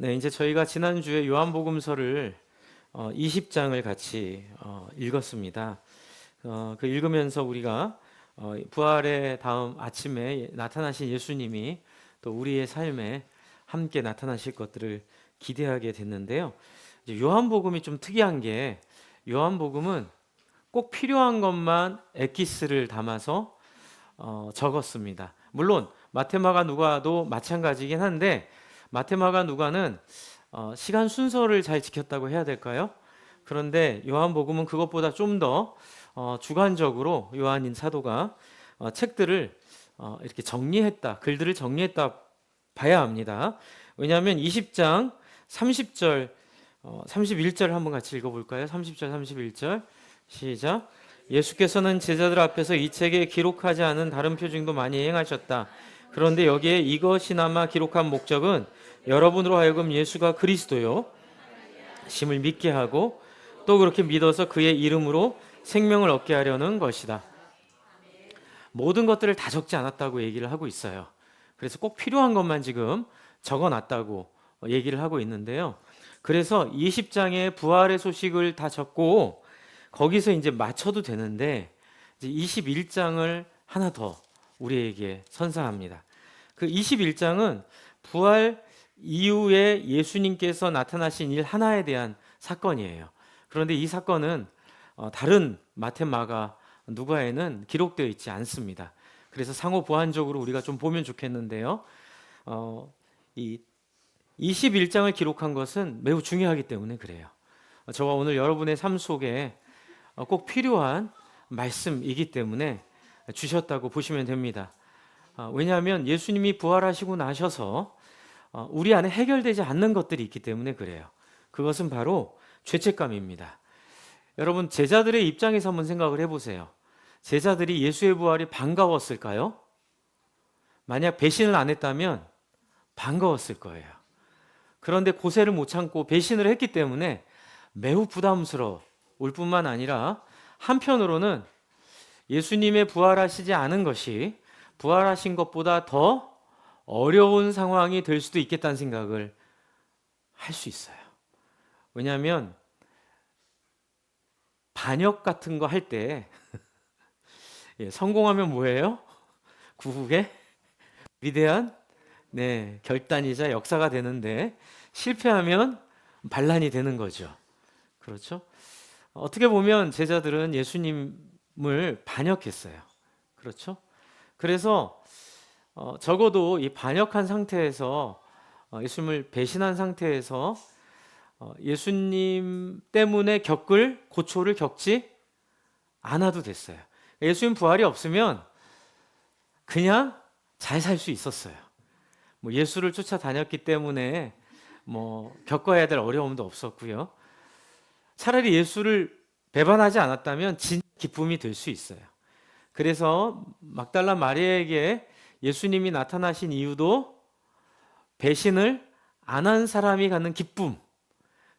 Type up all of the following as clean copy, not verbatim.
네, 이제 저희가 지난주에 요한복음서를 20장을 같이 읽었습니다. 그 읽으면서 우리가 부활의 다음 아침에 나타나신 예수님이 또 우리의 삶에 함께 나타나실 것들을 기대하게 됐는데요. 이제 요한복음이 좀 특이한 게 요한복음은 꼭 필요한 것만 엑기스를 담아서 적었습니다. 물론 마테마가 누가도 마찬가지긴 한데 마테마가 누가는 시간 순서를 잘 지켰다고 해야 될까요? 그런데 요한복음은 그것보다 좀 더 주관적으로 요한인 사도가 책들을 이렇게 정리했다, 글들을 정리했다 봐야 합니다. 왜냐하면 20장 30절, 31절 한번 같이 읽어볼까요? 30절, 31절 시작. 예수께서는 제자들 앞에서 이 책에 기록하지 않은 다른 표징도 많이 행하셨다. 그런데 여기에 이것이나마 기록한 목적은 여러분으로 하여금 예수가 그리스도요 심을 믿게 하고 또 그렇게 믿어서 그의 이름으로 생명을 얻게 하려는 것이다. 모든 것들을 다 적지 않았다고 얘기를 하고 있어요. 그래서 꼭 필요한 것만 지금 적어놨다고 얘기를 하고 있는데요. 그래서 20장의 부활의 소식을 다 적고 거기서 이제 맞춰도 되는데 이제 21장을 하나 더 우리에게 선사합니다. 그 21장은 부활 이후에 예수님께서 나타나신 일 하나에 대한 사건이에요. 그런데 이 사건은 다른 마태, 마가, 누가에는 기록되어 있지 않습니다. 그래서 상호 보완적으로 우리가 좀 보면 좋겠는데요. 이 21장을 기록한 것은 매우 중요하기 때문에 그래요. 저와 오늘 여러분의 삶 속에 꼭 필요한 말씀이기 때문에 주셨다고 보시면 됩니다. 왜냐하면 예수님이 부활하시고 나셔서 우리 안에 해결되지 않는 것들이 있기 때문에 그래요. 그것은 바로 죄책감입니다. 여러분, 제자들의 입장에서 한번 생각을 해보세요. 제자들이 예수의 부활이 반가웠을까요? 만약 배신을 안 했다면 반가웠을 거예요. 그런데 고세를 못 참고 배신을 했기 때문에 매우 부담스러울 뿐만 아니라 한편으로는 예수님의 부활하시지 않은 것이 부활하신 것보다 더 어려운 상황이 될 수도 있겠다는 생각을 할 수 있어요. 왜냐하면 반역 같은 거 할 때 성공하면 뭐예요? 구국의 위대한 결단이자 역사가 되는데 실패하면 반란이 되는 거죠. 그렇죠? 어떻게 보면 제자들은 예수님을 반역했어요. 그렇죠? 그래서 적어도 이 반역한 상태에서 예수님을 배신한 상태에서 예수님 때문에 겪을 고초를 겪지 않아도 됐어요. 예수님 부활이 없으면 그냥 잘 살 수 있었어요. 뭐 예수를 쫓아다녔기 때문에 뭐 겪어야 될 어려움도 없었고요. 차라리 예수를 배반하지 않았다면 진 기쁨이 될 수 있어요. 그래서 막달라 마리아에게 예수님이 나타나신 이유도 배신을 안 한 사람이 갖는 기쁨,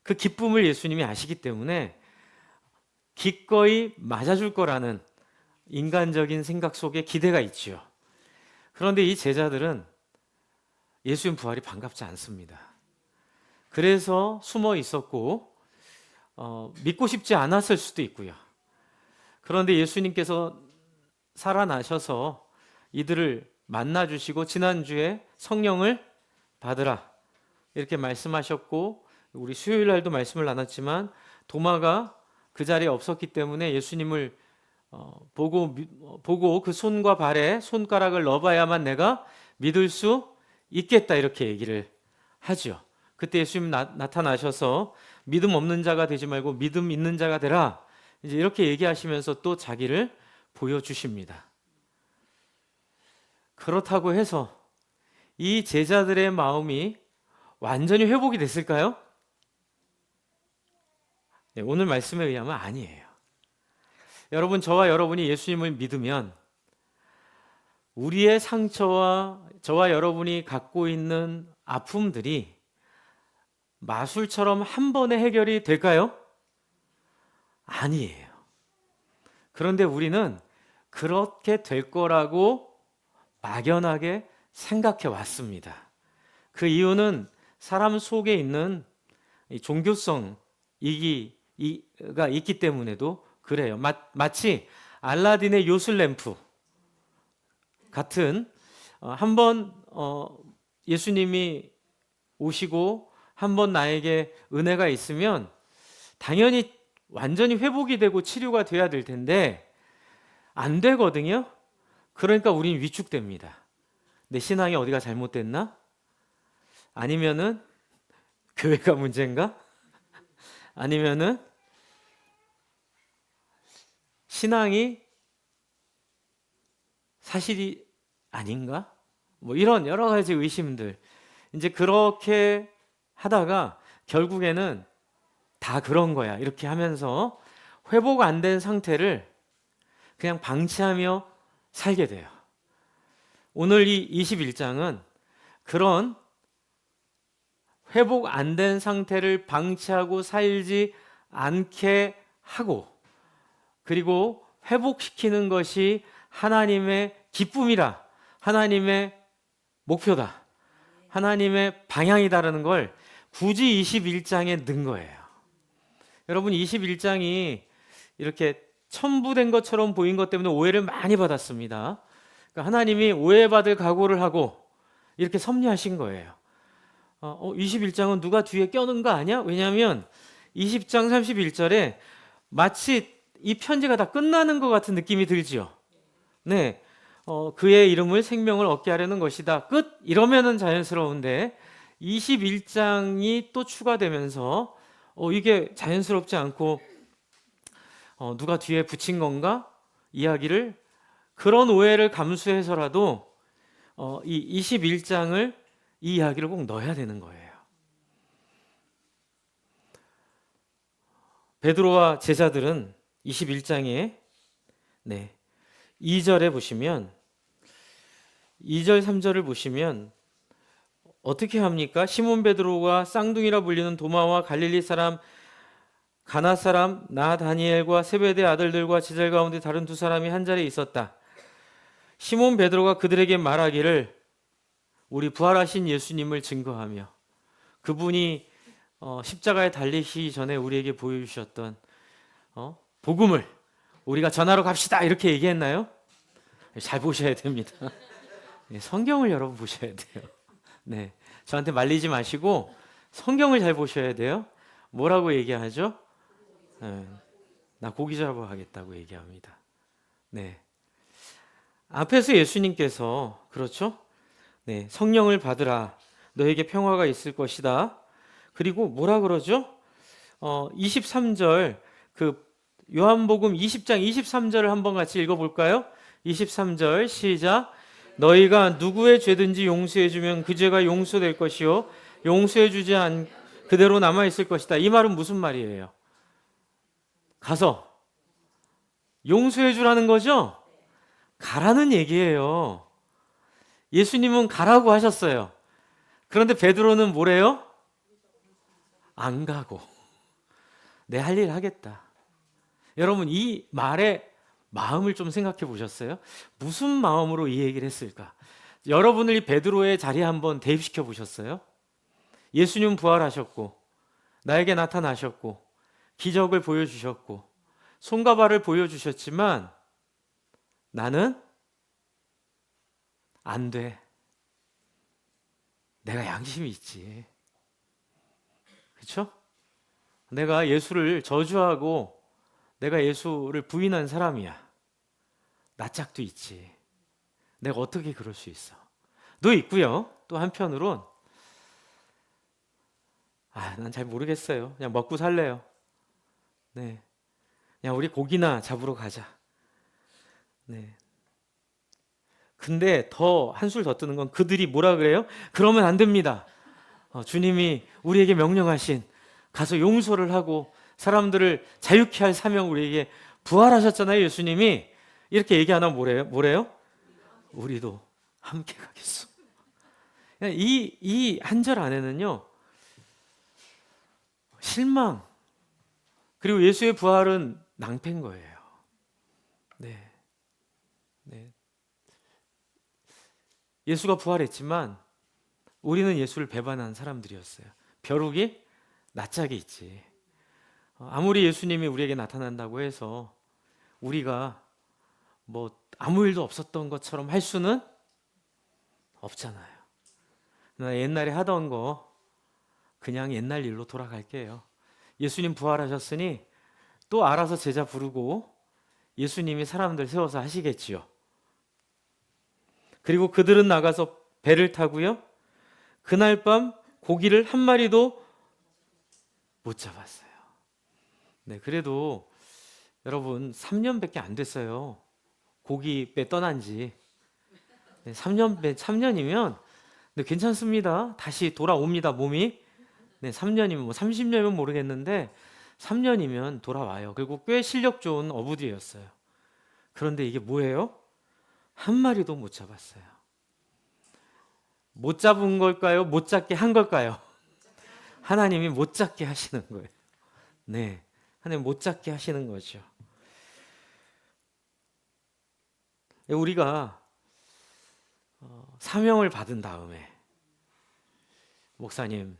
그 기쁨을 예수님이 아시기 때문에 기꺼이 맞아줄 거라는 인간적인 생각 속에 기대가 있지요. 그런데 이 제자들은 예수님 부활이 반갑지 않습니다. 그래서 숨어 있었고 믿고 싶지 않았을 수도 있고요. 그런데 예수님께서 살아나셔서 이들을 만나주시고 지난주에 성령을 받으라 이렇게 말씀하셨고 우리 수요일 날도 말씀을 나눴지만 도마가 그 자리에 없었기 때문에 예수님을 보고 그 손과 발에 손가락을 넣어봐야만 내가 믿을 수 있겠다 이렇게 얘기를 하죠. 그때 예수님 나타나셔서 믿음 없는 자가 되지 말고 믿음 있는 자가 되라 이제 이렇게 얘기하시면서 또 자기를 보여주십니다. 그렇다고 해서 이 제자들의 마음이 완전히 회복이 됐을까요? 네, 오늘 말씀에 의하면 아니에요. 여러분, 저와 여러분이 예수님을 믿으면 우리의 상처와 저와 여러분이 갖고 있는 아픔들이 마술처럼 한 번에 해결이 될까요? 아니에요. 그런데 우리는 그렇게 될 거라고 막연하게 생각해 왔습니다. 그 이유는 사람 속에 있는 이 종교성이 가 있기 때문에도 그래요. 마치 알라딘의 요술 램프 같은 한번 예수님이 오시고 한번 나에게 은혜가 있으면 당연히 완전히 회복이 되고 치료가 돼야 될 텐데 안 되거든요. 그러니까 우린 위축됩니다. 내 신앙이 어디가 잘못됐나? 아니면은 교회가 문제인가? 아니면은 신앙이 사실이 아닌가? 뭐 이런 여러 가지 의심들. 이제 그렇게 하다가 결국에는 다 그런 거야. 이렇게 하면서 회복 안 된 상태를 그냥 방치하며 살게 돼요. 오늘 이 21장은 그런 회복 안 된 상태를 방치하고 살지 않게 하고, 그리고 회복시키는 것이 하나님의 기쁨이라, 하나님의 목표다, 하나님의 방향이다라는 걸 굳이 21장에 넣은 거예요. 여러분, 21장이 이렇게 첨부된 것처럼 보인 것 때문에 오해를 많이 받았습니다. 그러니까 하나님이 오해받을 각오를 하고 이렇게 섭리하신 거예요. 21장은 누가 뒤에 껴놓은 거 아니야? 왜냐하면 20장 31절에 마치 이 편지가 다 끝나는 것 같은 느낌이 들지요. 네, 그의 이름을 생명을 얻게 하려는 것이다. 끝! 이러면은 자연스러운데 21장이 또 추가되면서 이게 자연스럽지 않고 누가 뒤에 붙인 건가? 이야기를 그런 오해를 감수해서라도 이 21장을 이 이야기를 꼭 넣어야 되는 거예요. 베드로와 제자들은 21장에 2절에 보시면 2절 3절을 보시면 어떻게 합니까? 시몬 베드로가 쌍둥이라 불리는 도마와 갈릴리 사람 가나 사람 나다니엘과 세베대 아들들과 제자 가운데 다른 두 사람이 한 자리에 있었다. 시몬 베드로가 그들에게 말하기를 우리 부활하신 예수님을 증거하며 그분이 십자가에 달리시기 전에 우리에게 보여주셨던 복음을 우리가 전하러 갑시다 이렇게 얘기했나요? 잘 보셔야 됩니다. 성경을 여러분 보셔야 돼요. 네, 저한테 말리지 마시고 성경을 잘 보셔야 돼요. 뭐라고 얘기하죠? 나 고기 잡으러 가겠다고 얘기합니다. 네, 앞에서 예수님께서 그렇죠? 네, 성령을 받으라. 너에게 평화가 있을 것이다. 그리고 뭐라 그러죠? 23절 그 요한복음 20장 23절을 한번 같이 읽어볼까요? 23절 시작. 너희가 누구의 죄든지 용서해 주면 그 죄가 용서될 것이요 용서해 주지 않 그대로 남아 있을 것이다. 이 말은 무슨 말이에요? 가서 용서해 주라는 거죠? 가라는 얘기예요. 예수님은 가라고 하셨어요. 그런데 베드로는 뭐래요? 안 가고 내 할 일 하겠다. 여러분, 이 말의 마음을 좀 생각해 보셨어요? 무슨 마음으로 이 얘기를 했을까? 여러분을 이 베드로의 자리에 한번 대입시켜 보셨어요? 예수님 부활하셨고 나에게 나타나셨고 기적을 보여주셨고 손과 발을 보여주셨지만 나는 안 돼. 내가 양심이 있지. 그렇죠? 내가 예수를 저주하고 내가 예수를 부인한 사람이야. 낯짝도 있지. 내가 어떻게 그럴 수 있어? 도 있고요. 또 한편으론 난 잘 모르겠어요. 그냥 먹고 살래요. 네, 그냥 우리 고기나 잡으러 가자. 네. 근데 더 한술 더 뜨는 건 그들이 뭐라 그래요? 그러면 안 됩니다. 주님이 우리에게 명령하신 가서 용서를 하고 사람들을 자유케 할 사명 우리에게 부활하셨잖아요. 예수님이 이렇게 얘기하면 뭐래요? 우리도 함께 가겠소. 이 한 절 안에는요 실망 그리고 예수의 부활은 낭패인 거예요. 네. 예수가 부활했지만 우리는 예수를 배반한 사람들이었어요. 벼룩이 낯짝에 있지. 아무리 예수님이 우리에게 나타난다고 해서 우리가 뭐 아무 일도 없었던 것처럼 할 수는 없잖아요. 나 옛날에 하던 거 그냥 옛날 일로 돌아갈게요. 예수님 부활하셨으니 또 알아서 제자 부르고 예수님이 사람들 세워서 하시겠지요. 그리고 그들은 나가서 배를 타고요. 그날 밤 고기를 한 마리도 못 잡았어요. 네, 그래도 여러분 3년밖에 안 됐어요. 고기 배 떠난 지. 네, 3년이면 네, 괜찮습니다. 다시 돌아옵니다, 몸이. 네, 3년이면 뭐 30년이면 모르겠는데 3년이면 돌아와요. 그리고 꽤 실력 좋은 어부들이었어요. 그런데 이게 뭐예요? 한 마리도 못 잡았어요. 못 잡은 걸까요? 못 잡게 한 걸까요? 하나님이 못 잡게 하시는 거예요. 네, 하나님 못 잡게 하시는 거죠. 우리가 사명을 받은 다음에 목사님,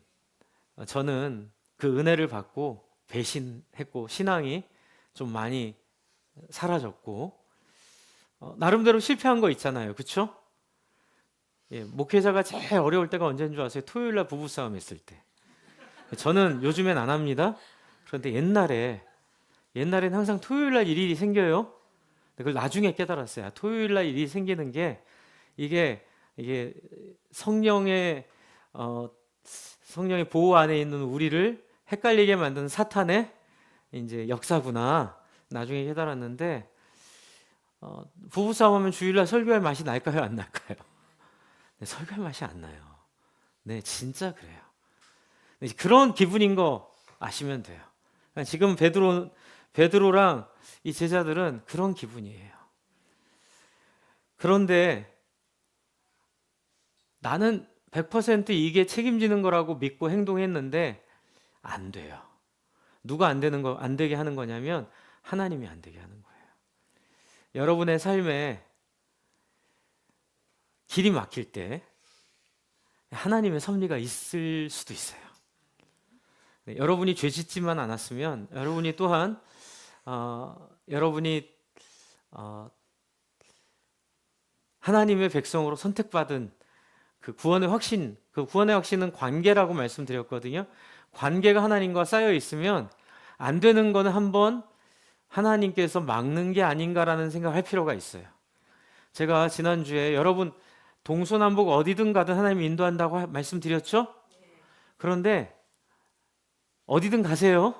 저는 그 은혜를 받고 배신했고 신앙이 좀 많이 사라졌고 나름대로 실패한 거 있잖아요. 그렇죠? 예, 목회자가 제일 어려울 때가 언제인 줄 아세요? 토요일 날 부부싸움 했을 때. 저는 요즘엔 안 합니다. 그런데 옛날엔 항상 토요일 날 일이 생겨요. 그걸 나중에 깨달았어요. 토요일 날 일이 생기는 게 이게 성령의 성령의 보호 안에 있는 우리를 헷갈리게 만드는 사탄의 이제 역사구나. 나중에 깨달았는데 부부싸움하면 주일날 설교할 맛이 날까요, 안 날까요? 네, 설교할 맛이 안 나요. 네, 진짜 그래요. 네, 그런 기분인 거 아시면 돼요. 지금 베드로랑 이 제자들은 그런 기분이에요. 그런데 나는 100% 이게 책임지는 거라고 믿고 행동했는데 안 돼요. 누가 안 되게 하는 거냐면 하나님이 안 되게 하는 거예요. 여러분의 삶에 길이 막힐 때 하나님의 섭리가 있을 수도 있어요. 네, 여러분이 죄 짓지만 않았으면 여러분이 또한 여러분이 하나님의 백성으로 선택받은 그 구원의 확신은 관계라고 말씀드렸거든요. 관계가 하나님과 쌓여 있으면 안 되는 거는 한번 하나님께서 막는 게 아닌가라는 생각을 할 필요가 있어요. 제가 지난주에 여러분 동서남북 어디든 가든 하나님이 인도한다고 말씀드렸죠? 그런데 어디든 가세요.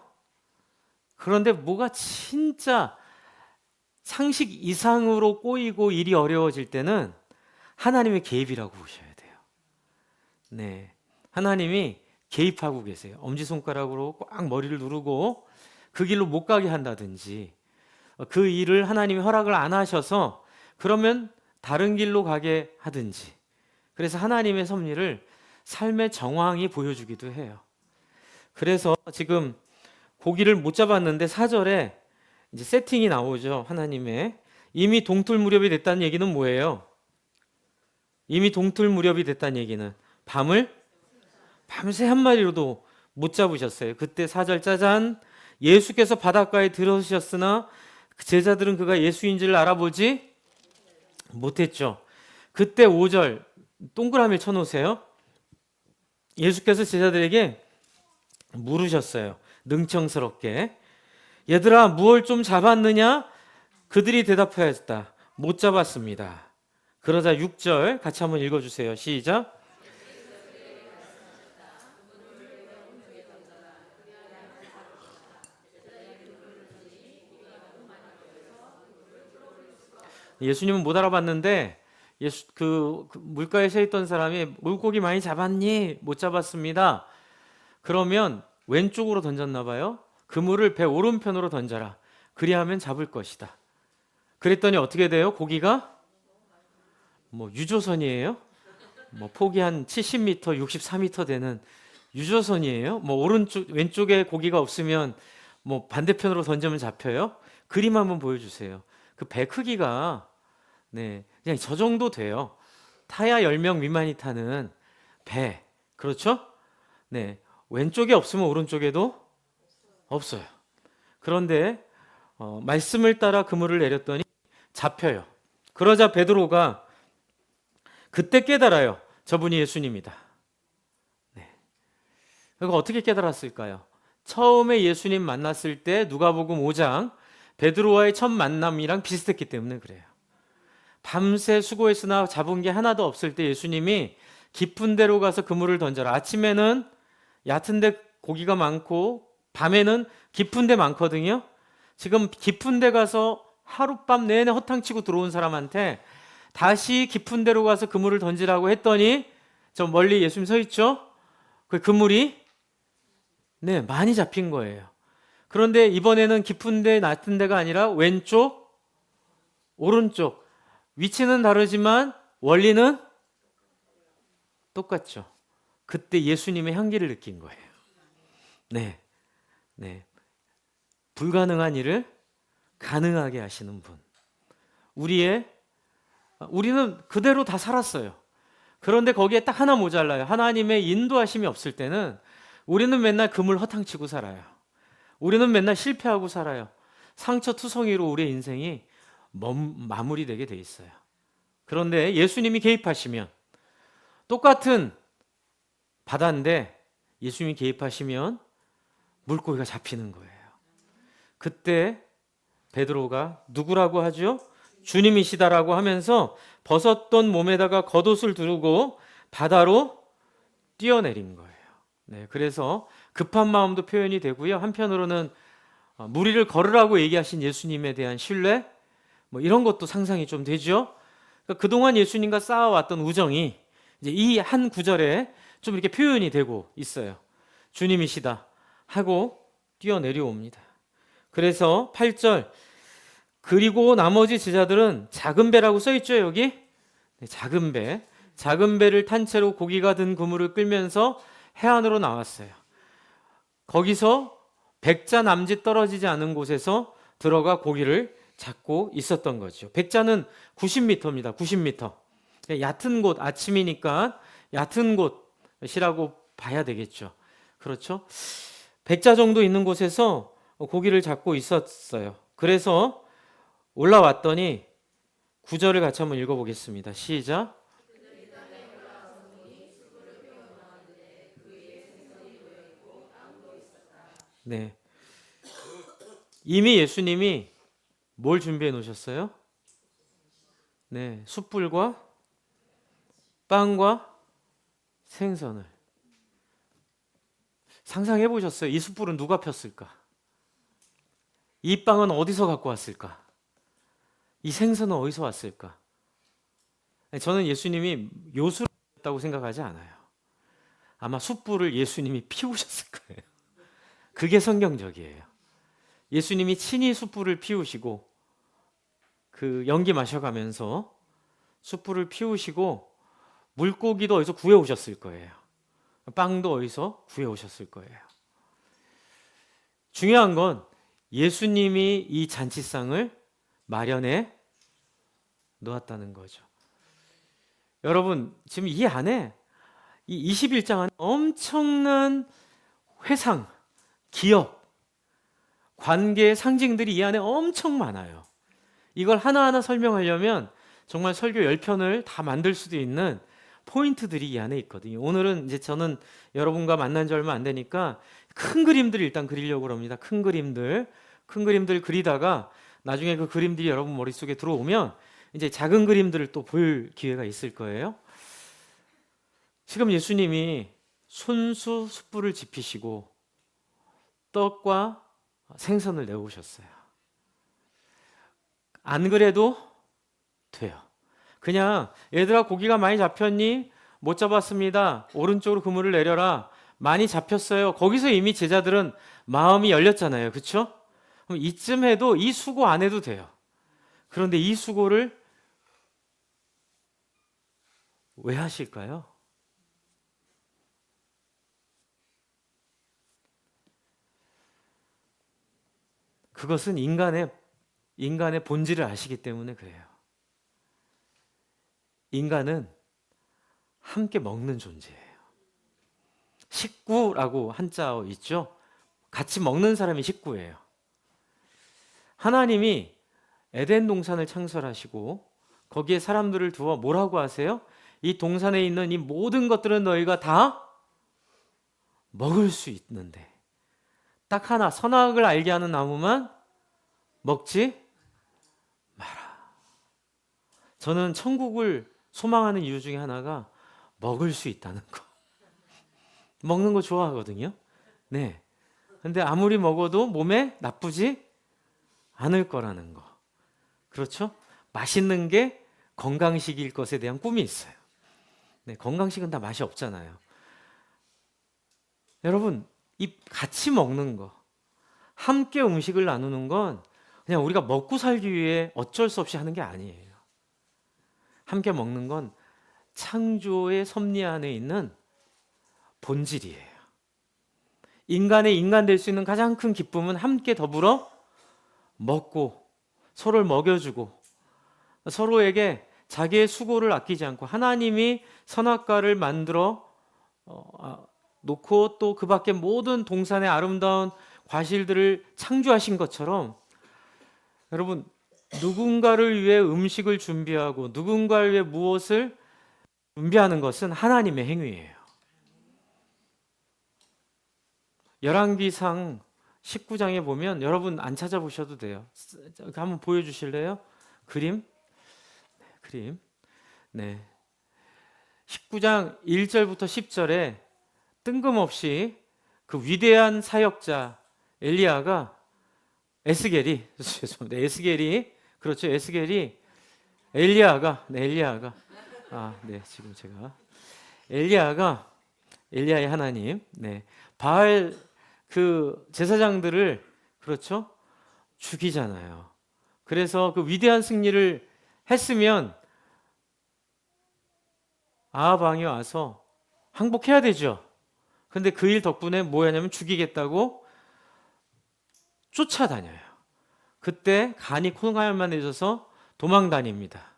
그런데 뭐가 진짜 상식 이상으로 꼬이고 일이 어려워질 때는 하나님의 개입이라고 보셔야 돼요. 네, 하나님이 개입하고 계세요. 엄지손가락으로 꽉 머리를 누르고 그 길로 못 가게 한다든지 그 일을 하나님이 허락을 안 하셔서 그러면 다른 길로 가게 하든지 그래서 하나님의 섭리를 삶의 정황이 보여주기도 해요. 그래서 지금 고기를 못 잡았는데 4절에 이제 세팅이 나오죠. 하나님의 이미 동틀 무렵이 됐다는 얘기는 뭐예요? 이미 동틀 무렵이 됐다는 얘기는 밤새 한 마리로도 못 잡으셨어요. 그때 4절 짜잔 예수께서 바닷가에 들어오셨으나 제자들은 그가 예수인지를 알아보지 못했죠. 그때 5절 동그라미 쳐놓으세요. 예수께서 제자들에게 물으셨어요. 능청스럽게 얘들아 무얼 좀 잡았느냐? 그들이 대답하였다. 못 잡았습니다. 그러자 6절 같이 한번 읽어주세요. 시작. 예수님은 못 알아봤는데 그 물가에 서 있던 사람이 물고기 많이 잡았니? 못 잡았습니다. 그러면 왼쪽으로 던졌나 봐요. 그물을 배 오른편으로 던져라. 그리하면 잡을 것이다. 그랬더니 어떻게 돼요? 고기가 뭐 유조선이에요? 뭐 폭이 한 70m, 64m 되는 유조선이에요? 뭐 왼쪽에 고기가 없으면 뭐 반대편으로 던지면 잡혀요? 그림 한번 보여주세요. 그 배 크기가 네, 그냥 저 정도 돼요. 타야 10명 미만이 타는 배. 그렇죠? 네. 왼쪽에 없으면 오른쪽에도 없어요. 그런데 말씀을 따라 그물을 내렸더니 잡혀요. 그러자 베드로가 그때 깨달아요. 저분이 예수님이다. 네. 그거 어떻게 깨달았을까요? 처음에 예수님 만났을 때 누가복음 5장 베드로와의 첫 만남이랑 비슷했기 때문에 그래요. 밤새 수고했으나 잡은 게 하나도 없을 때 예수님이 깊은 데로 가서 그물을 던져라. 아침에는 얕은 데 고기가 많고 밤에는 깊은 데 많거든요. 지금 깊은 데 가서 하룻밤 내내 허탕치고 들어온 사람한테 다시 깊은 데로 가서 그물을 던지라고 했더니 저 멀리 예수님 서 있죠? 그 그물이 네, 많이 잡힌 거예요. 그런데 이번에는 깊은 데 낮은 데가 아니라 왼쪽, 오른쪽. 위치는 다르지만 원리는 똑같죠. 그때 예수님의 향기를 느낀 거예요. 네. 네. 불가능한 일을 가능하게 하시는 분. 우리는 그대로 다 살았어요. 그런데 거기에 딱 하나 모자라요. 하나님의 인도하심이 없을 때는 우리는 맨날 그물 허탕치고 살아요. 우리는 맨날 실패하고 살아요. 상처투성이로 우리의 인생이 마무리되게 돼 있어요. 그런데 예수님이 개입하시면 똑같은 바다인데 예수님이 개입하시면 물고기가 잡히는 거예요. 그때 베드로가 누구라고 하죠? 주님이시다라고 하면서 벗었던 몸에다가 겉옷을 두르고 바다로 뛰어내린 거예요. 네, 그래서 급한 마음도 표현이 되고요. 한편으로는 무리를 걸으라고 얘기하신 예수님에 대한 신뢰, 뭐 이런 것도 상상이 좀 되죠. 그러니까 그동안 예수님과 쌓아왔던 우정이 이제 이 한 구절에 좀 이렇게 표현이 되고 있어요. 주님이시다 하고 뛰어내려옵니다. 그래서 8절 그리고 나머지 제자들은 작은 배라고 써 있죠, 여기? 네, 작은 배를 탄 채로 고기가 든 그물을 끌면서 해안으로 나왔어요. 거기서 백자 남짓 떨어지지 않은 곳에서 들어가 고기를 잡고 있었던 거죠. 백자는 90m입니다. 90m. 얕은 곳, 아침이니까 얕은 곳이라고 봐야 되겠죠. 그렇죠? 백자 정도 있는 곳에서 고기를 잡고 있었어요. 그래서 올라왔더니 9절을 같이 한번 읽어보겠습니다. 시작. 네. 이미 예수님이 뭘 준비해 놓으셨어요? 네, 숯불과 빵과 생선을. 상상해 보셨어요? 이 숯불은 누가 폈을까? 이 빵은 어디서 갖고 왔을까? 이 생선은 어디서 왔을까? 저는 예수님이 요술했다고 생각하지 않아요. 아마 숯불을 예수님이 피우셨을 거예요. 그게 성경적이에요. 예수님이 친히 숯불을 피우시고 그 연기 마셔가면서 숯불을 피우시고 물고기도 어디서 구해 오셨을 거예요. 빵도 어디서 구해 오셨을 거예요. 중요한 건 예수님이 이 잔치상을 마련해 놓았다는 거죠. 여러분, 지금 이 안에 이 21장 안에 엄청난 회상, 기억, 관계의 상징들이 이 안에 엄청 많아요. 이걸 하나하나 설명하려면 정말 설교 10편을 다 만들 수도 있는 포인트들이 이 안에 있거든요. 오늘은 이제 저는 여러분과 만난 지 얼마 안 되니까 큰 그림들을 일단 그리려고 합니다. 큰 그림들 그리다가 나중에 그 그림들이 여러분 머릿속에 들어오면 이제 작은 그림들을 또 볼 기회가 있을 거예요. 지금 예수님이 손수 숯불을 지피시고 떡과 생선을 내오셨어요. 안 그래도 돼요. 그냥 얘들아 고기가 많이 잡혔니? 못 잡았습니다. 오른쪽으로 그물을 내려라. 많이 잡혔어요. 거기서 이미 제자들은 마음이 열렸잖아요. 그렇죠? 그럼 이쯤 해도 이 수고 안 해도 돼요. 그런데 이 수고를 왜 하실까요? 그것은 인간의 본질을 아시기 때문에 그래요. 인간은 함께 먹는 존재예요. 식구라고 한자어 있죠. 같이 먹는 사람이 식구예요. 하나님이 에덴 동산을 창설하시고 거기에 사람들을 두어 뭐라고 하세요? 이 동산에 있는 이 모든 것들은 너희가 다 먹을 수 있는데 딱 하나, 선악을 알게 하는 나무만 먹지 마라. 저는 천국을 소망하는 이유 중에 하나가 먹을 수 있다는 거. 먹는 거 좋아하거든요. 네. 근데 아무리 먹어도 몸에 나쁘지 않을 거라는 거. 그렇죠? 맛있는 게 건강식일 것에 대한 꿈이 있어요. 네, 건강식은 다 맛이 없잖아요. 여러분, 이 같이 먹는 거, 함께 음식을 나누는 건 그냥 우리가 먹고 살기 위해 어쩔 수 없이 하는 게 아니에요. 함께 먹는 건 창조의 섭리 안에 있는 본질이에요. 인간의 인간 될 수 있는 가장 큰 기쁨은 함께 더불어 먹고 서로를 먹여주고 서로에게 자기의 수고를 아끼지 않고 하나님이 선악과를 만들어 놓고 또 그 밖에 모든 동산의 아름다운 과실들을 창조하신 것처럼 여러분, 누군가를 위해 음식을 준비하고 누군가를 위해 무엇을 준비하는 것은 하나님의 행위예요. 열왕기상 19장에 보면 여러분 안 찾아보셔도 돼요. 한번 보여주실래요? 그림. 네. 19장 1절부터 10절에 뜬금없이 그 위대한 사역자 엘리야가 에스겔이 그렇죠. 엘리야가 지금 제가 엘리야의 하나님 바알 그 제사장들을 그렇죠? 죽이잖아요. 그래서 그 위대한 승리를 했으면 아합 왕이 와서 항복해야 되죠. 근데 그 일 덕분에 뭐 하냐면 죽이겠다고 쫓아다녀요. 그때 간이 콩알만해져서 도망 다닙니다.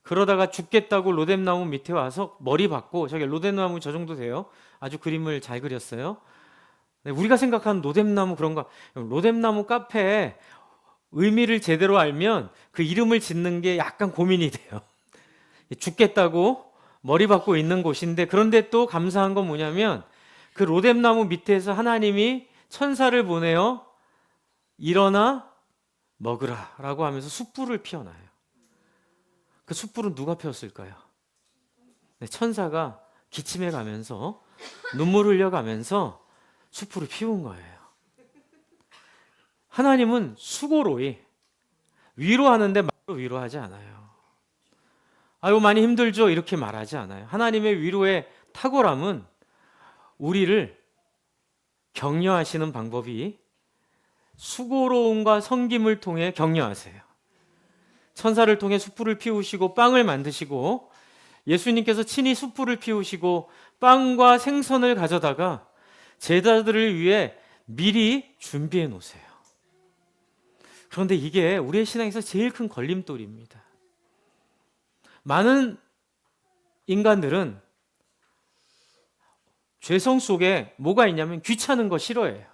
그러다가 죽겠다고 로뎀나무 밑에 와서 머리 박고, 저기 로뎀나무 저 정도 돼요. 아주 그림을 잘 그렸어요. 우리가 생각하는 로뎀나무 그런 거, 로뎀나무 카페에 의미를 제대로 알면 그 이름을 짓는 게 약간 고민이 돼요. 죽겠다고 머리 박고 있는 곳인데, 그런데 또 감사한 건 뭐냐면 그 로뎀나무 밑에서 하나님이 천사를 보내어 일어나 먹으라 라고 하면서 숯불을 피워놔요. 그 숯불은 누가 피웠을까요? 천사가 기침해 가면서 눈물 흘려가면서 숯불을 피운 거예요. 하나님은 수고로이 위로하는데 말로 위로하지 않아요. 아유 많이 힘들죠 이렇게 말하지 않아요. 하나님의 위로의 탁월함은 우리를 격려하시는 방법이 수고로움과 섬김을 통해 격려하세요. 천사를 통해 숯불을 피우시고 빵을 만드시고 예수님께서 친히 숯불을 피우시고 빵과 생선을 가져다가 제자들을 위해 미리 준비해 놓으세요. 그런데 이게 우리의 신앙에서 제일 큰 걸림돌입니다. 많은 인간들은 죄성 속에 뭐가 있냐면 귀찮은 거 싫어해요.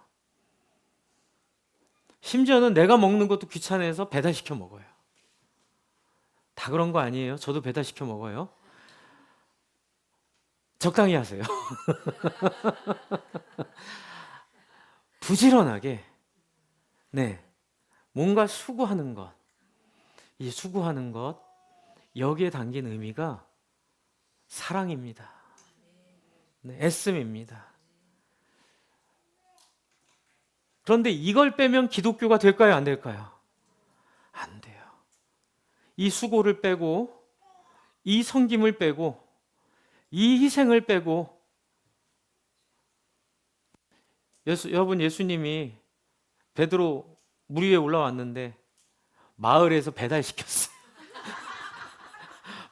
심지어는 내가 먹는 것도 귀찮아서 배달시켜 먹어요. 다 그런 거 아니에요. 저도 배달시켜 먹어요. 적당히 하세요. 부지런하게 뭔가 수고하는 것, 이 수고하는 것 여기에 담긴 의미가 사랑입니다. 애씀입니다. 그런데 이걸 빼면 기독교가 될까요? 안 될까요? 안 돼요. 이 수고를 빼고 이 섬김을 빼고 이 희생을 빼고 여러분 예수님이 베드로 물 위에 올라왔는데 마을에서 배달시켰어요.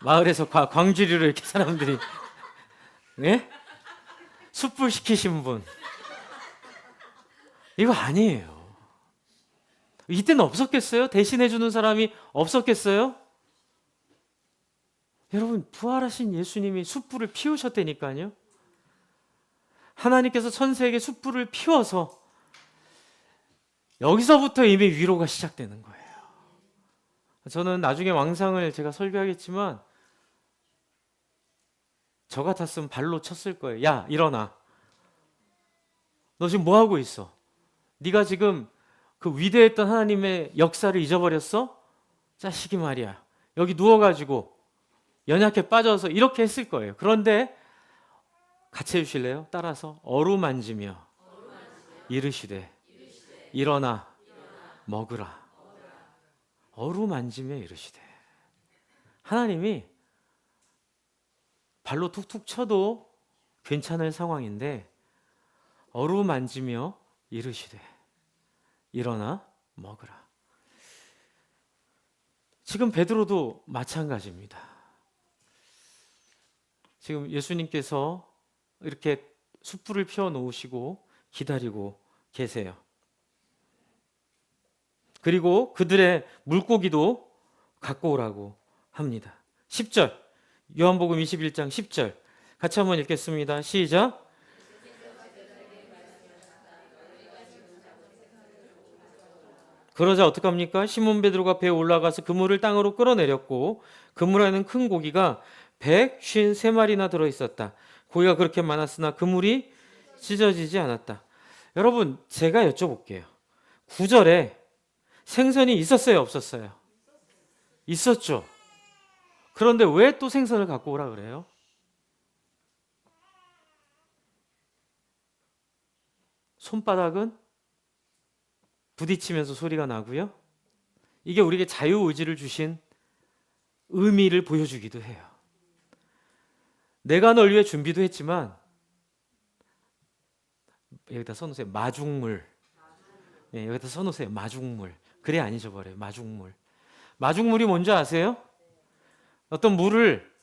마을에서 광주리로 이렇게 사람들이 숯불 시키신 분 이거 아니에요. 이때는 없었겠어요? 대신해 주는 사람이 없었겠어요? 여러분 부활하신 예수님이 숯불을 피우셨다니까요. 하나님께서 천사에게 숯불을 피워서 여기서부터 이미 위로가 시작되는 거예요. 저는 나중에 왕상을 제가 설교하겠지만 저 같았으면 발로 쳤을 거예요. 야, 일어나. 너 지금 뭐 하고 있어? 네가 지금 그 위대했던 하나님의 역사를 잊어버렸어? 자식이 말이야. 여기 누워가지고 연약해 빠져서 이렇게 했을 거예요. 그런데 같이 해주실래요? 따라서 어루만지며 이르시되 일어나 먹으라. 어루만지며 이르시되. 하나님이 발로 툭툭 쳐도 괜찮을 상황인데 어루만지며 이르시되 일어나 먹으라. 지금 베드로도 마찬가지입니다. 지금 예수님께서 이렇게 숯불을 피워 놓으시고 기다리고 계세요. 그리고 그들의 물고기도 갖고 오라고 합니다. 10절, 요한복음 21장 10절 같이 한번 읽겠습니다. 시작. 그러자 어떡합니까? 시몬 베드로가 배에 올라가서 그물을 땅으로 끌어내렸고 그물 안에는 큰 고기가 153마리나 들어있었다. 고기가 그렇게 많았으나 그물이 찢어지지 않았다. 여러분, 제가 여쭤볼게요. 9절에 생선이 있었어요, 없었어요? 있었죠. 그런데 왜 또 생선을 갖고 오라 그래요? 손바닥은 부딪히면서 소리가 나고요. 이게 우리에게 자유의지를 주신 의미를 보여주기도 해요. 내가 널 위해 준비도 했지만 여기다 써놓으세요. 마중물. 네, 여기다 써놓으세요. 마중물. 그래 안 잊어버려요. 마중물. 마중물이 뭔지 아세요? 어떤 물을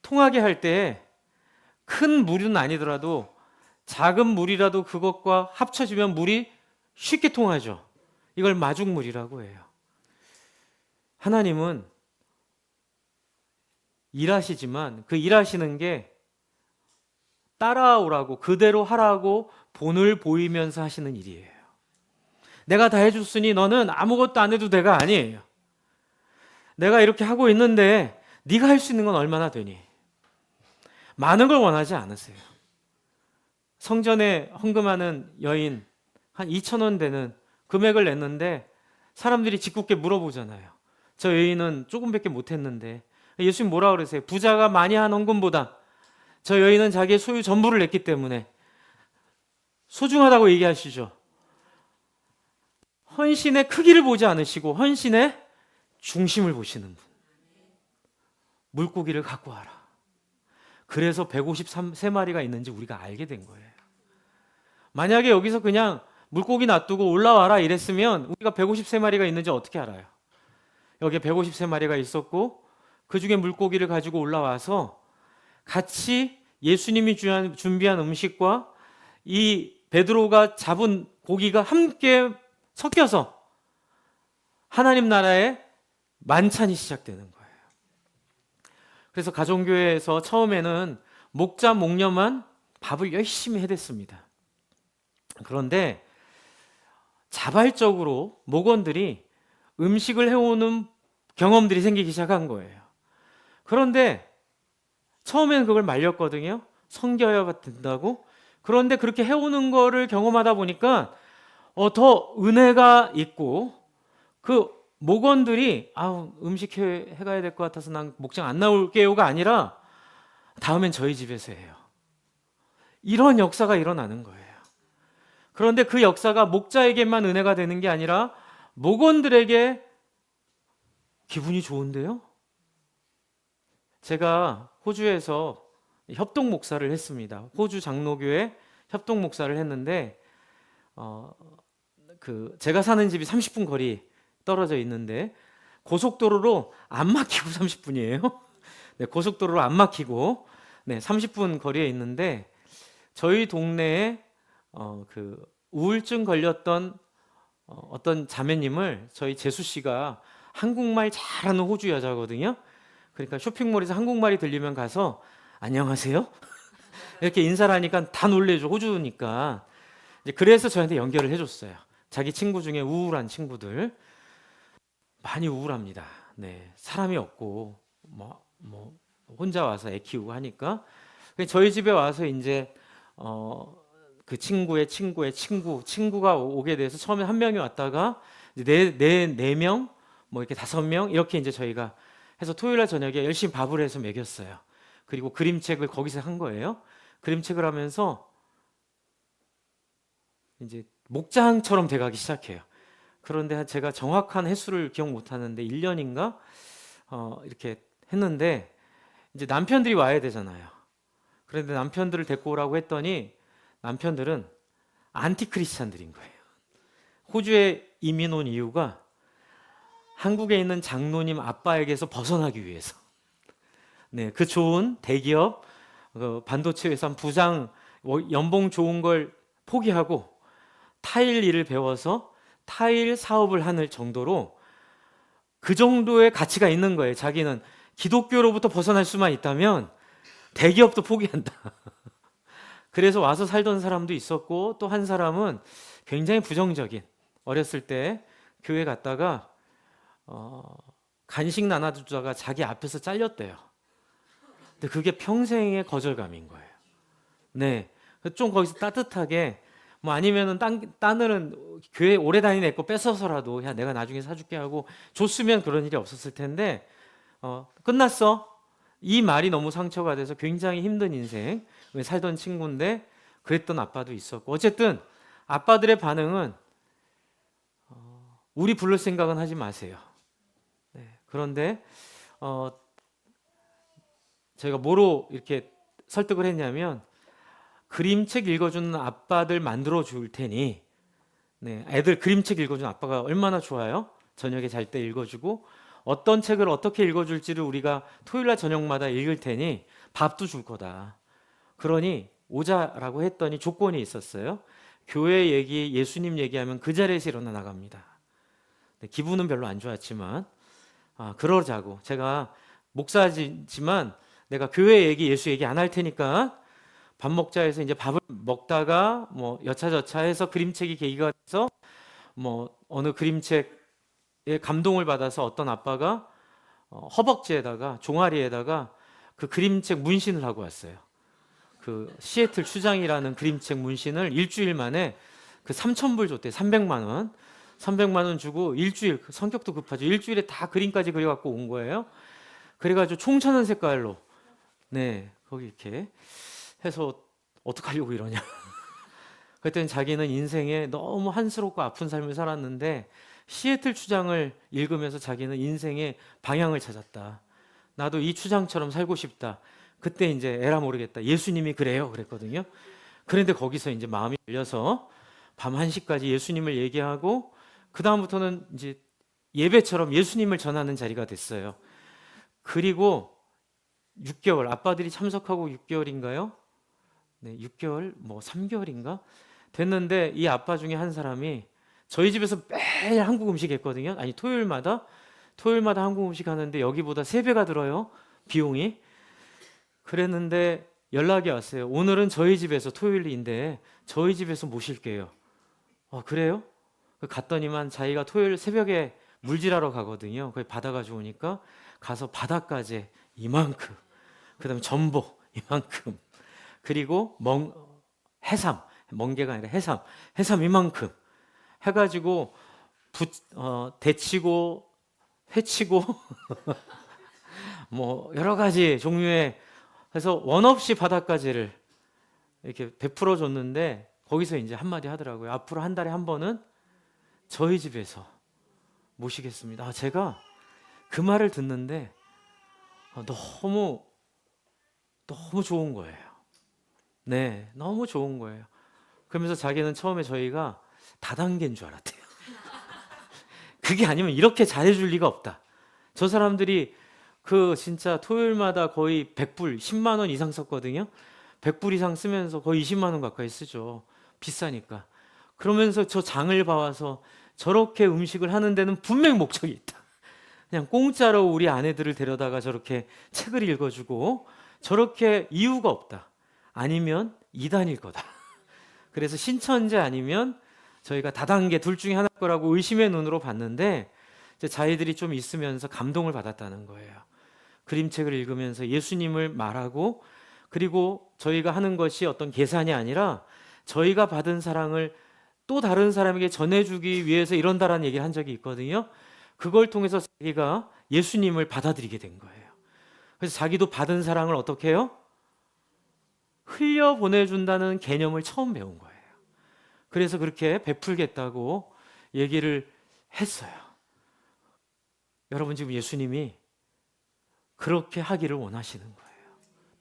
통하게 할 때 큰 물은 아니더라도 작은 물이라도 그것과 합쳐지면 물이 쉽게 통하죠. 이걸 마중물이라고 해요. 하나님은 일하시지만 그 일하시는 게 따라오라고 그대로 하라고 본을 보이면서 하시는 일이에요. 내가 다 해줬으니 너는 아무것도 안 해도 돼가 아니에요. 내가 이렇게 하고 있는데 네가 할 수 있는 건 얼마나 되니? 많은 걸 원하지 않으세요. 성전에 헌금하는 여인 한 2,000원 되는 금액을 냈는데 사람들이 짓궂게 물어보잖아요. 저 여인은 조금밖에 못했는데 예수님 뭐라 그러세요? 부자가 많이 한 헌금보다 저 여인은 자기의 소유 전부를 냈기 때문에 소중하다고 얘기하시죠. 헌신의 크기를 보지 않으시고 헌신의 중심을 보시는 분. 물고기를 갖고 와라. 그래서 153마리가 있는지 우리가 알게 된 거예요. 만약에 여기서 그냥 물고기 놔두고 올라와라 이랬으면 우리가 153마리가 있는지 어떻게 알아요? 여기에 153마리가 있었고 그 중에 물고기를 가지고 올라와서 같이 예수님이 준비한 음식과 이 베드로가 잡은 고기가 함께 섞여서 하나님 나라의 만찬이 시작되는 거예요. 그래서 가정교회에서 처음에는 목자 목녀만 밥을 열심히 해댔습니다. 그런데 자발적으로 목원들이 음식을 해오는 경험들이 생기기 시작한 거예요. 그런데 처음에는 그걸 말렸거든요. 성겨야 된다고. 그런데 그렇게 해오는 거를 경험하다 보니까 더 은혜가 있고 그 목원들이 음식 해가야 될 것 같아서 난 목장 안 나올게요가 아니라 다음엔 저희 집에서 해요. 이런 역사가 일어나는 거예요. 그런데 그 역사가 목자에게만 은혜가 되는 게 아니라 목원들에게 기분이 좋은데요? 제가 호주에서 협동 목사를 했습니다. 호주 장로교회 협동 목사를 했는데 제가 사는 집이 30분 거리 떨어져 있는데 고속도로로 안 막히고 30분이에요. 네, 고속도로로 안 막히고 30분 거리에 있는데 저희 동네에 우울증 걸렸던 어떤 자매님을 저희 재수 씨가 한국말 잘하는 호주 여자거든요. 그러니까 쇼핑몰에서 한국말이 들리면 가서 안녕하세요. 이렇게 인사를 하니까 다 놀래죠. 호주니까. 이제 그래서 저한테 연결을 해줬어요. 자기 친구 중에 우울한 친구들 많이 우울합니다. 네, 사람이 없고 뭐 혼자 와서 애 키우고 하니까 저희 집에 와서 이제 그 친구의 친구의 친구가 오게 돼서 처음에 한 명이 왔다가 네 명, 뭐 이렇게 5명 이렇게 이제 저희가 해서 토요일 날 저녁에 열심히 밥을 해서 먹였어요. 그리고 그림책을 거기서 한 거예요. 그림책을 하면서 이제 목장처럼 돼가기 시작해요. 그런데 제가 정확한 횟수를 기억 못 하는데 1년인가 이렇게 했는데 이제 남편들이 와야 되잖아요. 그런데 남편들을 데리고 오라고 했더니 남편들은 안티크리스찬들인 거예요. 호주에 이민 온 이유가 한국에 있는 장로님 아빠에게서 벗어나기 위해서. 네, 그 좋은 대기업 반도체 회사 부장 연봉 좋은 걸 포기하고 타일 일을 배워서 타일 사업을 하는 정도로 그 정도의 가치가 있는 거예요. 자기는 기독교로부터 벗어날 수만 있다면 대기업도 포기한다. 그래서 와서 살던 사람도 있었고 또 한 사람은 굉장히 부정적인 어렸을 때 교회 갔다가 간식 나눠주다가 자기 앞에서 잘렸대요. 근데 그게 평생의 거절감인 거예요. 네, 좀 거기서 따뜻하게 뭐 아니면은 딴들은 교회 오래 다니는 애거 뺏어서라도 야 내가 나중에 사줄게 하고 줬으면 그런 일이 없었을 텐데 끝났어. 이 말이 너무 상처가 돼서 굉장히 힘든 인생 살던 친구인데 그랬던 아빠도 있었고 어쨌든 아빠들의 반응은 우리 부를 생각은 하지 마세요. 네, 그런데 저희가 뭐로 이렇게 설득을 했냐면 그림책 읽어주는 아빠들 만들어 줄 테니 네, 애들 그림책 읽어주는 아빠가 얼마나 좋아요? 저녁에 잘 때 읽어주고 어떤 책을 어떻게 읽어줄지를 우리가 토요일날 저녁마다 읽을 테니 밥도 줄 거다. 그러니 오자라고 했더니 조건이 있었어요. 교회 얘기, 예수님 얘기하면 그 자리에서 일어나 나갑니다. 네, 기분은 별로 안 좋았지만 그러자고 제가 목사지만 내가 교회 얘기, 예수 얘기 안 할 테니까 밥 먹자 해서 이제 밥을 먹다가 뭐 여차저차 해서 그림책이 계기가 돼서 뭐 어느 그림책에 감동을 받아서 어떤 아빠가 허벅지에다가 종아리에다가 그 그림책 문신을 하고 왔어요. 그 시애틀 추장이라는 그림책 문신을 일주일 만에 그 3,000불 줬대. 300만 원. 300만 원 주고 일주일 성격도 급하죠. 일주일에 다 그림까지 그려갖고 온 거예요. 그래가지고 총천연 색깔로 네 거기 이렇게 해서 어떡하려고 이러냐. 그랬더니 자기는 인생에 너무 한스럽고 아픈 삶을 살았는데 시애틀 추장을 읽으면서 자기는 인생의 방향을 찾았다. 나도 이 추장처럼 살고 싶다. 그때 이제 에라 모르겠다. 예수님이 그래요. 그랬거든요. 그런데 거기서 이제 마음이 열려서 밤 1시까지 예수님을 얘기하고 그 다음부터는 이제 예배처럼 예수님을 전하는 자리가 됐어요. 그리고 6개월 아빠들이 참석하고 6개월인가요? 네, 6개월 뭐 3개월인가 됐는데 이 아빠 중에 한 사람이 저희 집에서 매일 한국 음식 했거든요. 아니 토요일마다 한국 음식 하는데 여기보다 3배가 들어요. 비용이. 그랬는데 연락이 왔어요. 오늘은 저희 집에서 토요일인데 저희 집에서 모실게요. 그래요? 갔더니만 자기가 토요일 새벽에 물질하러 가거든요. 거기 바다가 좋으니까 가서 바닷가재 이만큼, 그다음에 전복 이만큼, 그리고 해삼, 멍게가 아니라 해삼 이만큼 해가지고 데치고 회치고 뭐 여러 가지 종류의 해서 원 없이 바닷가재를 이렇게 베풀어 줬는데 거기서 이제 한마디 하더라고요. 앞으로 한 달에 한 번은 저희 집에서 모시겠습니다. 제가 그 말을 듣는데 너무 좋은 거예요. 네, 너무 좋은 거예요. 그러면서 자기는 처음에 저희가 다단계인 줄 알았대요. 그게 아니면 이렇게 잘해줄 리가 없다. 저 사람들이 그 진짜 토요일마다 거의 100불, 10만 원 이상 썼거든요. 100불 이상 쓰면서 거의 20만 원 가까이 쓰죠. 비싸니까. 그러면서 저 장을 봐와서 저렇게 음식을 하는 데는 분명 목적이 있다. 그냥 공짜로 우리 아내들을 데려다가 저렇게 책을 읽어주고 저렇게 이유가 없다. 아니면 이단일 거다. 그래서 신천지 아니면 저희가 다단계 둘 중에 하나일 거라고 의심의 눈으로 봤는데 이제 자기들이 좀 있으면서 감동을 받았다는 거예요. 그림책을 읽으면서 예수님을 말하고, 그리고 저희가 하는 것이 어떤 계산이 아니라 저희가 받은 사랑을 또 다른 사람에게 전해주기 위해서 이런다라는 얘기를 한 적이 있거든요. 그걸 통해서 자기가 예수님을 받아들이게 된 거예요. 그래서 자기도 받은 사랑을 어떻게 해요? 흘려보내준다는 개념을 처음 배운 거예요. 그래서 그렇게 베풀겠다고 얘기를 했어요. 여러분, 지금 예수님이 그렇게 하기를 원하시는 거예요.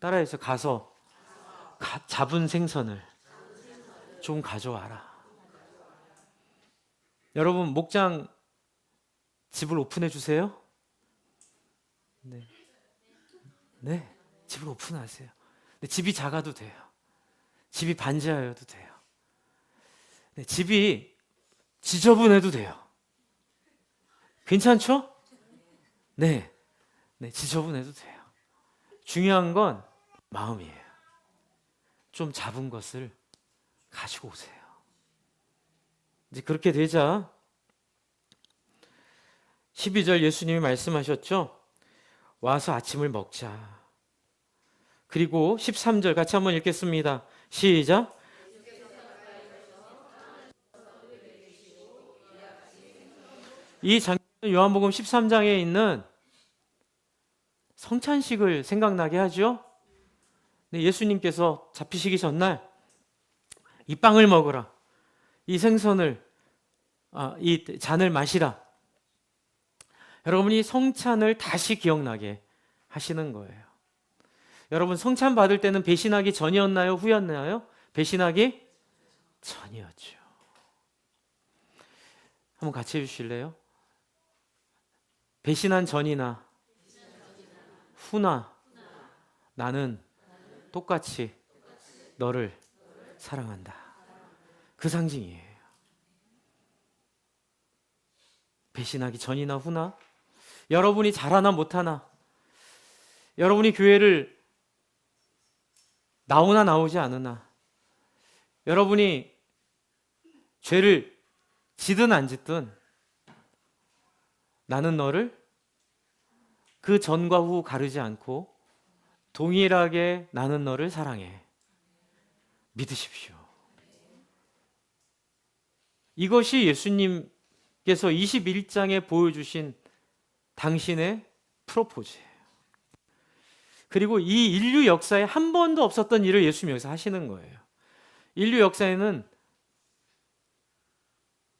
따라해서 가서 잡은 생선을 좀 가져와라. 여러분, 목장 집을 오픈해 주세요. 네. 네. 집을 오픈하세요. 근데 집이 작아도 돼요. 집이 반지하여도 돼요. 네, 집이 지저분해도 돼요. 괜찮죠? 네. 네, 지저분해도 돼요. 중요한 건 마음이에요. 좀 잡은 것을 가지고 오세요. 이제 그렇게 되자 12절 예수님이 말씀하셨죠? 와서 아침을 먹자. 그리고 13절 같이 한번 읽겠습니다. 시작. 이 장면은 요한복음 13장에 있는 성찬식을 생각나게 하죠. 예수님께서 잡히시기 전날 이 빵을 먹으라, 이 생선을, 이 잔을 마시라. 여러분이 성찬을 다시 기억나게 하시는 거예요. 여러분, 성찬 받을 때는 배신하기 전이었나요? 후였나요? 배신하기 전이었죠. 한번 같이 해주실래요? 배신한 전이나 후나 나는 똑같이 너를 사랑한다. 그 상징이에요. 배신하기 전이나 후나, 여러분이 잘하나 못하나, 여러분이 교회를 나오나 나오지 않으나, 여러분이 죄를 지든 안 짓든 나는 너를 그 전과 후 가르지 않고 동일하게 나는 너를 사랑해. 믿으십시오. 이것이 예수님께서 21장에 보여주신 당신의 프로포즈예요. 그리고 이 인류 역사에 한 번도 없었던 일을 예수님이 여기서 하시는 거예요. 인류 역사에는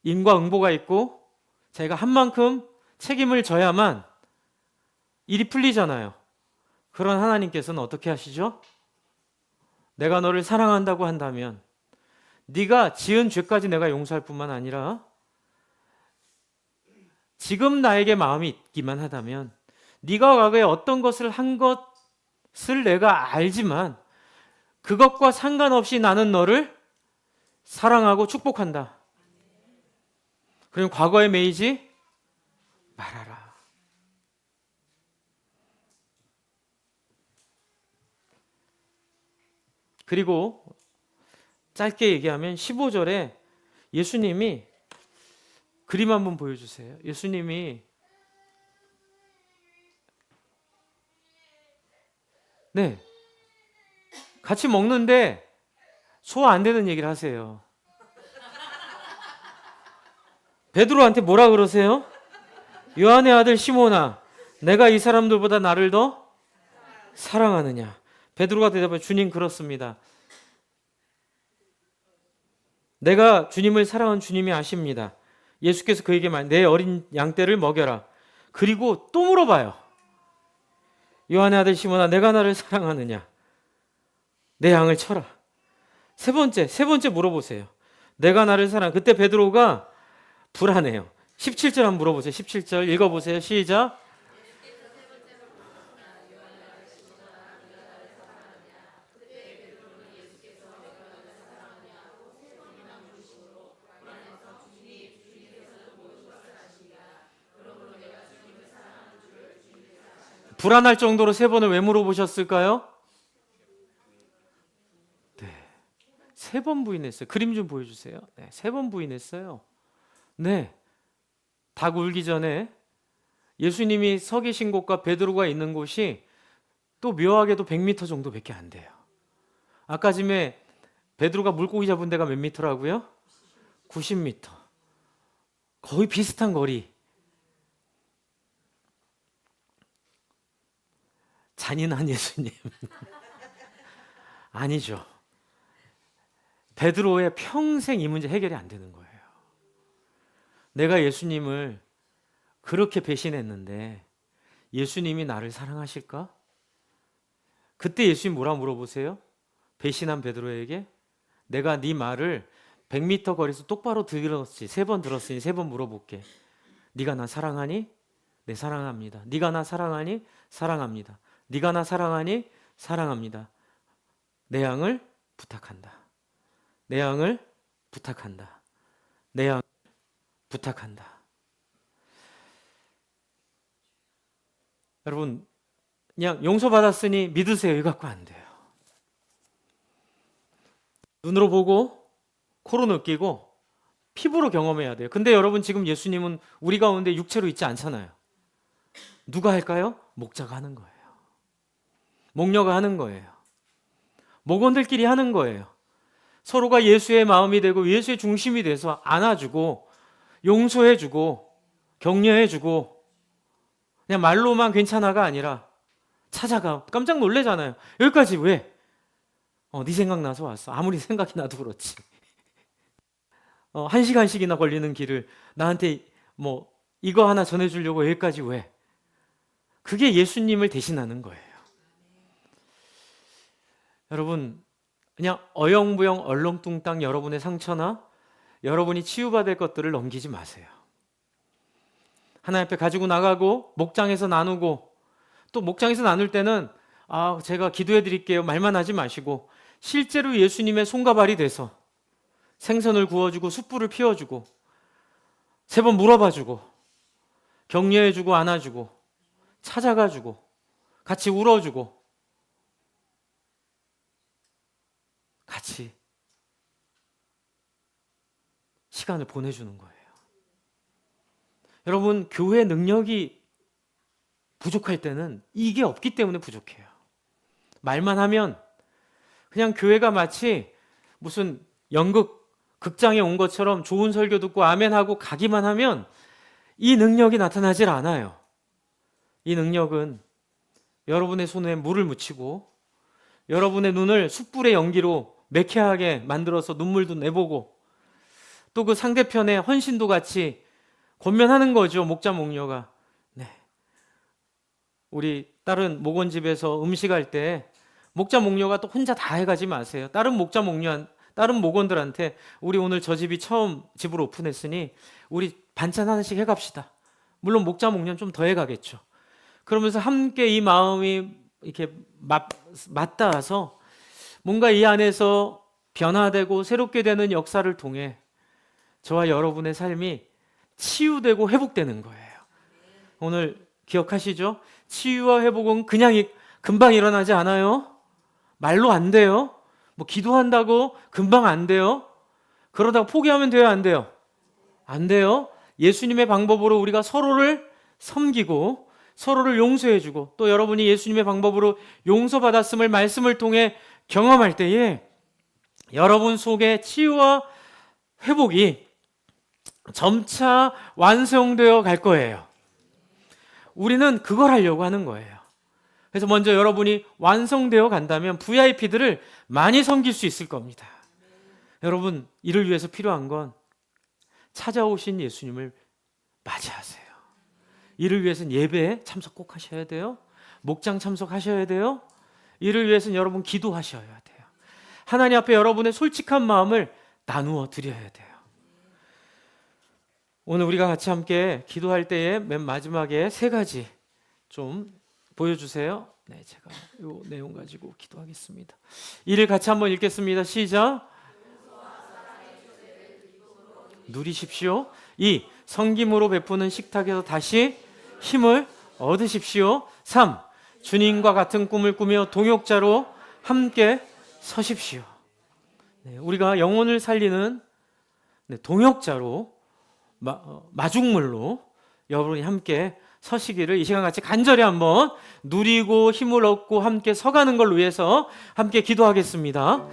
인과응보가 있고 자기가 한 만큼 책임을 져야만 일이 풀리잖아요. 그런 하나님께서는 어떻게 하시죠? 내가 너를 사랑한다고 한다면 네가 지은 죄까지 내가 용서할 뿐만 아니라 지금 나에게 마음이 있기만 하다면 네가 과거에 어떤 것을 한 것을 내가 알지만 그것과 상관없이 나는 너를 사랑하고 축복한다. 그럼 과거에 매이지 말아라. 그리고 짧게 얘기하면 15절에 예수님이 그림 한번 보여주세요. 예수님이 같이 먹는데 소화 안 되는 얘기를 하세요. 베드로한테 뭐라 그러세요? 요한의 아들 시몬아, 내가 이 사람들보다 나를 더 사랑하느냐? 베드로가 대답해, 주님 그렇습니다. 내가 주님을 사랑한 주님이 아십니다. 예수께서 그에게 내 어린 양떼를 먹여라. 그리고 또 물어봐요. 요한의 아들 시몬아, 내가 나를 사랑하느냐? 내 양을 쳐라. 세 번째 물어보세요. 내가 나를 사랑. 그때 베드로가 불안해요. 17절 한번 물어보세요. 17절 읽어보세요. 시작. 불안할 정도로 세 번을 왜 물어보셨을까요? 3번 부인했어요. 그림 좀 보여주세요. 네, 3번 부인했어요. 네, 닭 울기 전에 예수님이 서 계신 곳과 베드로가 있는 곳이 또 묘하게도 100m 정도밖에 안 돼요. 아까 전에 베드로가 물고기 잡은 데가 몇 미터라고요? 90m. 거의 비슷한 거리. 잔인한 예수님. 아니죠. 베드로의 평생 이 문제 해결이 안 되는 거예요. 내가 예수님을 그렇게 배신했는데 예수님이 나를 사랑하실까? 그때 예수님 뭐라 물어보세요? 배신한 베드로에게 내가 네 말을 100m 거리에서 똑바로 들었지 3번 들었으니 3번 물어볼게. 네가 나 사랑하니? 네, 사랑합니다. 네가 나 사랑하니? 사랑합니다. 네가 나 사랑하니? 사랑합니다. 내 양을 부탁한다. 내 양을 부탁한다. 내 양을 부탁한다. 여러분, 그냥 용서받았으니 믿으세요. 이거 갖고 안 돼요. 눈으로 보고 코로 느끼고 피부로 경험해야 돼요. 근데 여러분, 지금 예수님은 우리 가운데 육체로 있지 않잖아요. 누가 할까요? 목자가 하는 거예요. 목녀가 하는 거예요. 목원들끼리 하는 거예요. 서로가 예수의 마음이 되고 예수의 중심이 돼서 안아주고 용서해주고 격려해주고, 그냥 말로만 괜찮아가 아니라 찾아가. 깜짝 놀래잖아요. 여기까지 왜? 네 생각나서 왔어. 아무리 생각이 나도 그렇지. 1시간씩이나 걸리는 길을 나한테 뭐 이거 하나 전해주려고 여기까지 왜? 그게 예수님을 대신하는 거예요. 여러분, 그냥 어영부영 얼렁뚱땅 여러분의 상처나 여러분이 치유받을 것들을 넘기지 마세요. 하나님 앞에 가지고 나가고 목장에서 나누고, 또 목장에서 나눌 때는 제가 기도해 드릴게요 말만 하지 마시고 실제로 예수님의 손과 발이 돼서 생선을 구워주고 숯불을 피워주고 3번 물어봐주고 격려해주고 안아주고 찾아가주고 같이 울어주고 같이 시간을 보내주는 거예요. 여러분, 교회 능력이 부족할 때는 이게 없기 때문에 부족해요. 말만 하면 그냥 교회가 마치 무슨 연극 극장에 온 것처럼 좋은 설교 듣고 아멘하고 가기만 하면 이 능력이 나타나질 않아요. 이 능력은 여러분의 손에 물을 묻히고 여러분의 눈을 숯불의 연기로 매캐하게 만들어서 눈물도 내보고 또 그 상대편의 헌신도 같이 권면하는 거죠. 목자 목녀가. 네. 우리 다른 목원집에서 음식할 때 목자 목녀가 또 혼자 다 해가지 마세요. 다른 목자 목녀, 다른 목원들한테 우리 오늘 저 집이 처음 집을 오픈했으니 우리 반찬 하나씩 해갑시다. 물론 목자 목녀는 좀 더 해가겠죠. 그러면서 함께 이 마음이 이렇게 맞닿아서 뭔가 이 안에서 변화되고 새롭게 되는 역사를 통해 저와 여러분의 삶이 치유되고 회복되는 거예요. 오늘 기억하시죠? 치유와 회복은 그냥 금방 일어나지 않아요. 말로 안 돼요. 뭐 기도한다고 금방 안 돼요. 그러다가 포기하면 돼요, 안 돼요? 안 돼요. 예수님의 방법으로 우리가 서로를 섬기고 서로를 용서해주고 또 여러분이 예수님의 방법으로 용서받았음을 말씀을 통해 경험할 때에 여러분 속에 치유와 회복이 점차 완성되어 갈 거예요. 우리는 그걸 하려고 하는 거예요. 그래서 먼저 여러분이 완성되어 간다면 VIP들을 많이 섬길 수 있을 겁니다. 여러분, 이를 위해서 필요한 건 찾아오신 예수님을 맞이하세요. 이를 위해서는 예배에 참석 꼭 하셔야 돼요. 목장 참석하셔야 돼요. 이를 위해서는 여러분 기도하셔야 돼요. 하나님 앞에 여러분의 솔직한 마음을 나누어 드려야 돼요. 오늘 우리가 같이 함께 기도할 때에 맨 마지막에 3가지 좀 보여주세요. 네, 제가 이 내용 가지고 기도하겠습니다. 이를 같이 한번 읽겠습니다. 시작. 누리십시오. 2. 섬김으로 베푸는 식탁에서 다시 힘을 얻으십시오. 3. 주님과 같은 꿈을 꾸며 동역자로 함께 서십시오. 네, 우리가 영혼을 살리는 동역자로 마중물로 여러분이 함께 서시기를 이 시간 같이 간절히 한번 누리고 힘을 얻고 함께 서가는 걸 위해서 함께 기도하겠습니다.